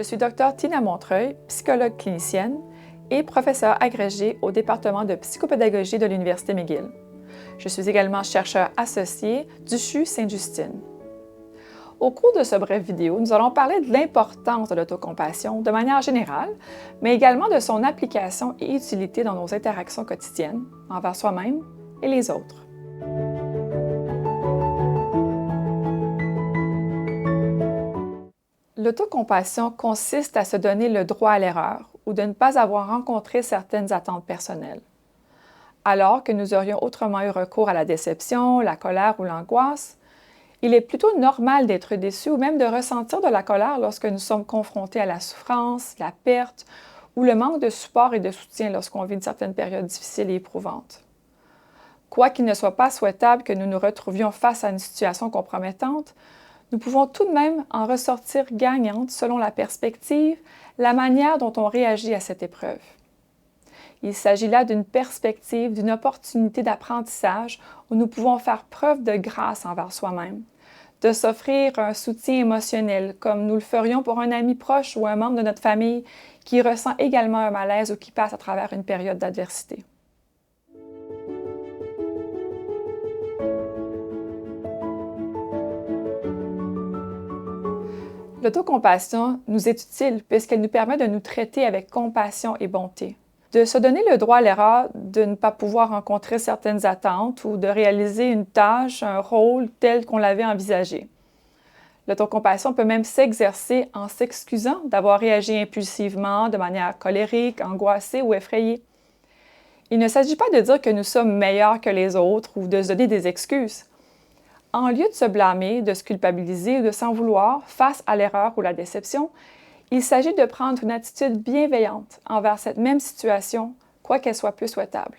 suis Dr Tina Montreuil, psychologue clinicienne et professeure agrégée au département de psychopédagogie de l'Université McGill. Je suis également chercheur associé du CHU Sainte-Justine. Au cours de cette brève vidéo, nous allons parler de l'importance de l'autocompassion de manière générale, mais également de son application et utilité dans nos interactions quotidiennes envers soi-même et les autres. L'autocompassion consiste à se donner le droit à l'erreur ou de ne pas avoir rencontré certaines attentes personnelles. Alors que nous aurions autrement eu recours à la déception, la colère ou l'angoisse, il est plutôt normal d'être déçu ou même de ressentir de la colère lorsque nous sommes confrontés à la souffrance, la perte ou le manque de support et de soutien lorsqu'on vit une certaine période difficile et éprouvante. Quoiqu'il ne soit pas souhaitable que nous nous retrouvions face à une situation compromettante, nous pouvons tout de même en ressortir gagnantes selon la perspective, la manière dont on réagit à cette épreuve. Il s'agit là d'une perspective, d'une opportunité d'apprentissage où nous pouvons faire preuve de grâce envers soi-même, de s'offrir un soutien émotionnel comme nous le ferions pour un ami proche ou un membre de notre famille qui ressent également un malaise ou qui passe à travers une période d'adversité. L'autocompassion nous est utile puisqu'elle nous permet de nous traiter avec compassion et bonté, de se donner le droit à l'erreur de ne pas pouvoir rencontrer certaines attentes ou de réaliser une tâche, un rôle tel qu'on l'avait envisagé. L'autocompassion peut même s'exercer en s'excusant d'avoir réagi impulsivement, de manière colérique, angoissée ou effrayée. Il ne s'agit pas de dire que nous sommes meilleurs que les autres ou de se donner des excuses. En lieu de se blâmer, de se culpabiliser ou de s'en vouloir face à l'erreur ou la déception, il s'agit de prendre une attitude bienveillante envers cette même situation, quoi qu'elle soit peu souhaitable.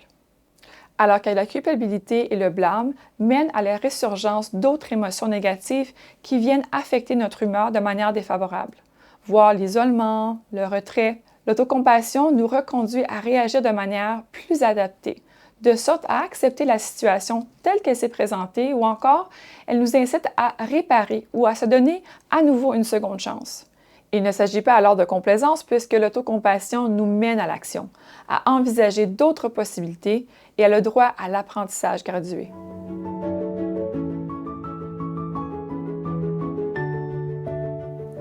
Alors que la culpabilité et le blâme mènent à la résurgence d'autres émotions négatives qui viennent affecter notre humeur de manière défavorable, voire l'isolement, le retrait. L'autocompassion nous reconduit à réagir de manière plus adaptée, de sorte à accepter la situation telle qu'elle s'est présentée ou encore, elle nous incite à réparer ou à se donner à nouveau une seconde chance. Il ne s'agit pas alors de complaisance puisque l'autocompassion nous mène à l'action, à envisager d'autres possibilités et à le droit à l'apprentissage gradué.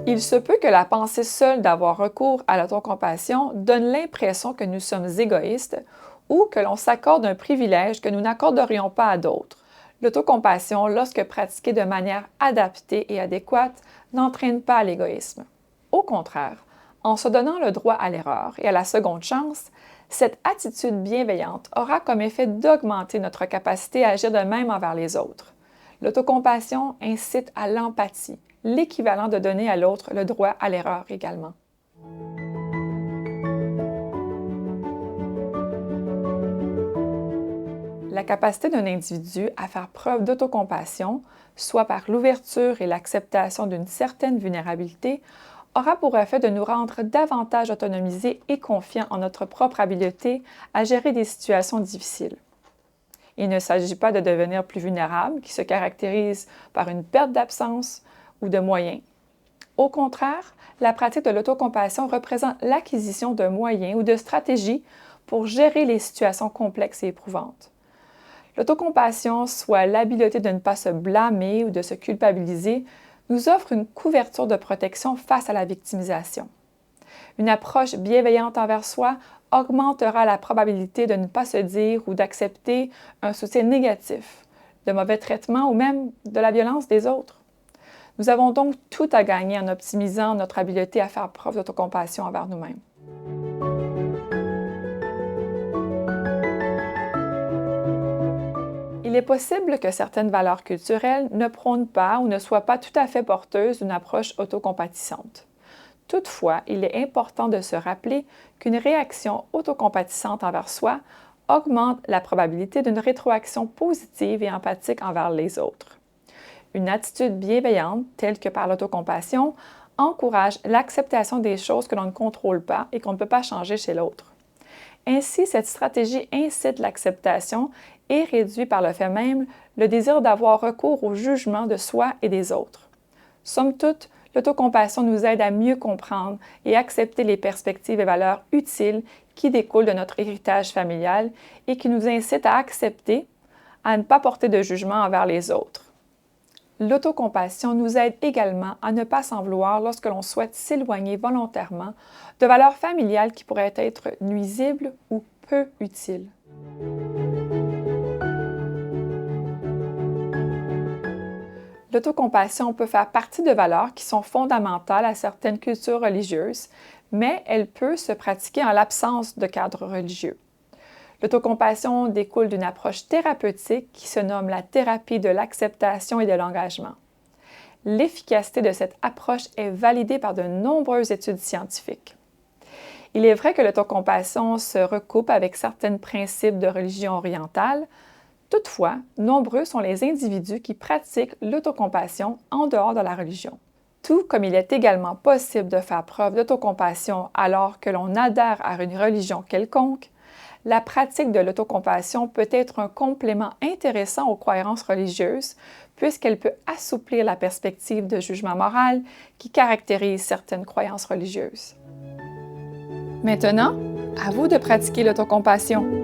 Il se peut que la pensée seule d'avoir recours à l'autocompassion donne l'impression que nous sommes égoïstes ou que l'on s'accorde un privilège que nous n'accorderions pas à d'autres. L'autocompassion, lorsque pratiquée de manière adaptée et adéquate, n'entraîne pas à l'égoïsme. Au contraire, en se donnant le droit à l'erreur et à la seconde chance, cette attitude bienveillante aura comme effet d'augmenter notre capacité à agir de même envers les autres. L'autocompassion incite à l'empathie, l'équivalent de donner à l'autre le droit à l'erreur également. La capacité d'un individu à faire preuve d'autocompassion, soit par l'ouverture et l'acceptation d'une certaine vulnérabilité, aura pour effet de nous rendre davantage autonomisés et confiants en notre propre habileté à gérer des situations difficiles. Il ne s'agit pas de devenir plus vulnérable, qui se caractérise par une perte d'absence ou de moyens. Au contraire, la pratique de l'autocompassion représente l'acquisition de moyens ou de stratégies pour gérer les situations complexes et éprouvantes. L'autocompassion, soit l'habileté de ne pas se blâmer ou de se culpabiliser, nous offre une couverture de protection face à la victimisation. Une approche bienveillante envers soi augmentera la probabilité de ne pas se dire ou d'accepter un soutien négatif, de mauvais traitements ou même de la violence des autres. Nous avons donc tout à gagner en optimisant notre habileté à faire preuve d'autocompassion envers nous-mêmes. Il est possible que certaines valeurs culturelles ne prônent pas ou ne soient pas tout à fait porteuses d'une approche autocompatissante. Toutefois, il est important de se rappeler qu'une réaction autocompatissante envers soi augmente la probabilité d'une rétroaction positive et empathique envers les autres. Une attitude bienveillante, telle que par l'autocompassion, encourage l'acceptation des choses que l'on ne contrôle pas et qu'on ne peut pas changer chez l'autre. Ainsi, cette stratégie incite l'acceptation et réduit par le fait même le désir d'avoir recours au jugement de soi et des autres. Somme toute, L'autocompassion nous aide à mieux comprendre et accepter les perspectives et valeurs utiles qui découlent de notre héritage familial et qui nous incitent à accepter, à ne pas porter de jugement envers les autres. L'autocompassion nous aide également à ne pas s'en vouloir lorsque l'on souhaite s'éloigner volontairement de valeurs familiales qui pourraient être nuisibles ou peu utiles. L'autocompassion peut faire partie de valeurs qui sont fondamentales à certaines cultures religieuses, mais elle peut se pratiquer en l'absence de cadre religieux. L'autocompassion découle d'une approche thérapeutique qui se nomme la thérapie de l'acceptation et de l'engagement. L'efficacité de cette approche est validée par de nombreuses études scientifiques. Il est vrai que l'autocompassion se recoupe avec certains principes de religion orientale. Toutefois, nombreux sont les individus qui pratiquent l'autocompassion en dehors de la religion. Tout comme il est également possible de faire preuve d'autocompassion alors que l'on adhère à une religion quelconque, la pratique de l'autocompassion peut être un complément intéressant aux croyances religieuses puisqu'elle peut assouplir la perspective de jugement moral qui caractérise certaines croyances religieuses. Maintenant, à vous de pratiquer l'autocompassion.